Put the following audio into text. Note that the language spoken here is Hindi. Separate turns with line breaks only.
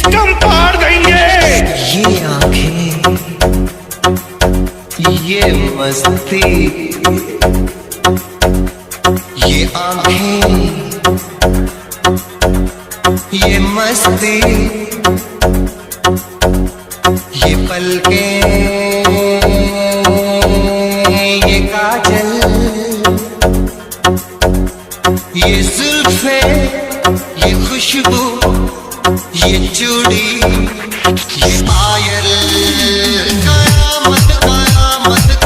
सिस्टम पाड़ देंगे।
ये आंखें, ये मस्ती, ये आंखें, ये मस्ती, ये पलकें, ये काजल, ये जुल्फे, ये खुशबू, ये चूड़ी, ये पायल, कयामत कयामत